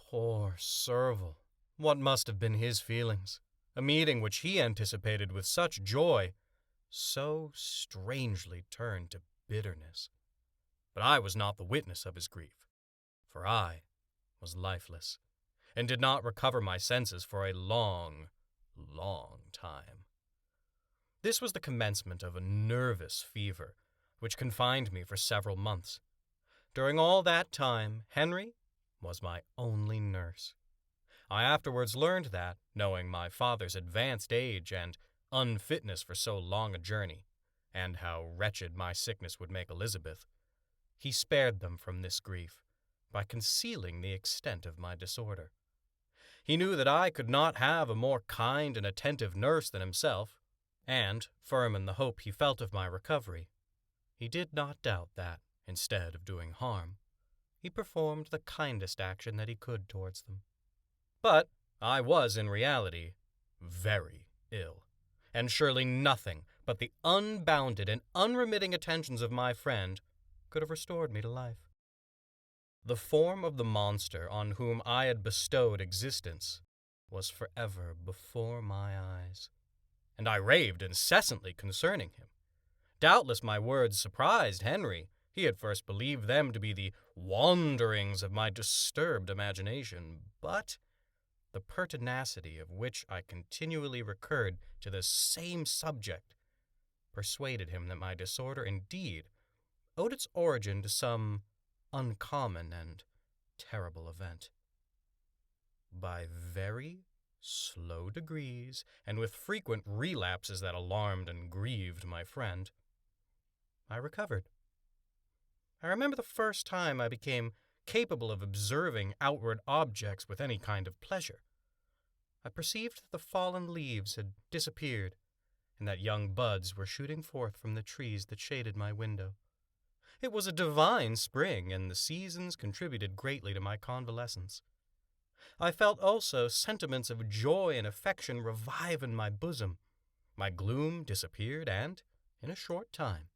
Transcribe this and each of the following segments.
Poor Serval. What must have been his feelings? A meeting which he anticipated with such joy, so strangely turned to bitterness. But I was not the witness of his grief, for I was lifeless, and did not recover my senses for a long, long time. This was the commencement of a nervous fever, which confined me for several months. During all that time, Henry was my only nurse. I afterwards learned that, knowing my father's advanced age and unfitness for so long a journey, and how wretched my sickness would make Elizabeth, he spared them from this grief by concealing the extent of my disorder. He knew that I could not have a more kind and attentive nurse than himself, and, firm in the hope he felt of my recovery, he did not doubt that, instead of doing harm, he performed the kindest action that he could towards them. But I was in reality very ill, and surely nothing but the unbounded and unremitting attentions of my friend could have restored me to life. The form of the monster on whom I had bestowed existence was forever before my eyes, and I raved incessantly concerning him. Doubtless my words surprised Henry. He at first believed them to be the wanderings of my disturbed imagination, but the pertinacity of which I continually recurred to the same subject persuaded him that my disorder indeed owed its origin to some uncommon and terrible event. By very slow degrees, and with frequent relapses that alarmed and grieved my friend, I recovered. I remember the first time I became capable of observing outward objects with any kind of pleasure. I perceived that the fallen leaves had disappeared, and that young buds were shooting forth from the trees that shaded my window. It was a divine spring, and the seasons contributed greatly to my convalescence. I felt also sentiments of joy and affection revive in my bosom. My gloom disappeared, and, in a short time,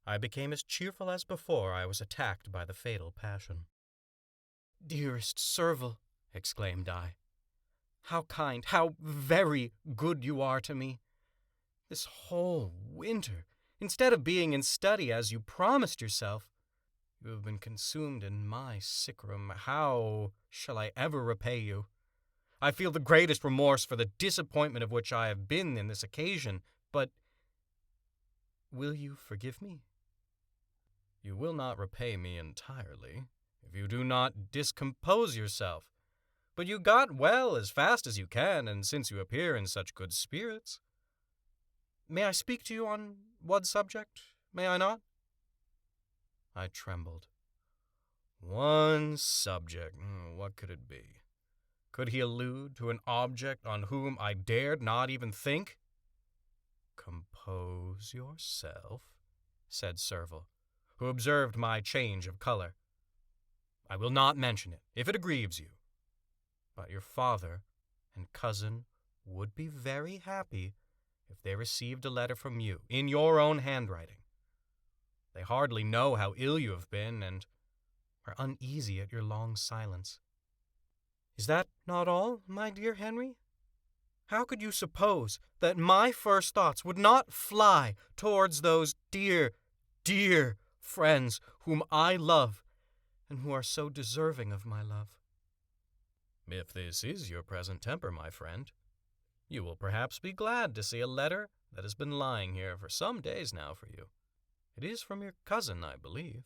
I became as cheerful as before I was attacked by the fatal passion. "Dearest Serval," exclaimed I, "how kind, how very good you are to me. This whole winter, instead of being in study as you promised yourself, you have been consumed in my sick room. How shall I ever repay you? I feel the greatest remorse for the disappointment of which I have been in this occasion, but will you forgive me? You will not repay me entirely, if you do not discompose yourself. But you got well as fast as you can, and since you appear in such good spirits. May I speak to you on one subject? May I not?" I trembled. One subject. What could it be? Could he allude to an object on whom I dared not even think? "Compose yourself," said Serval, who observed my change of color. "I will not mention it, if it aggrieves you. But your father and cousin would be very happy if they received a letter from you, in your own handwriting. They hardly know how ill you have been, and are uneasy at your long silence." "Is that not all, my dear Henry? How could you suppose that my first thoughts would not fly towards those dear, dear friends whom I love, and who are so deserving of my love?" "If this is your present temper, my friend, you will perhaps be glad to see a letter that has been lying here for some days now for you. It is from your cousin, I believe."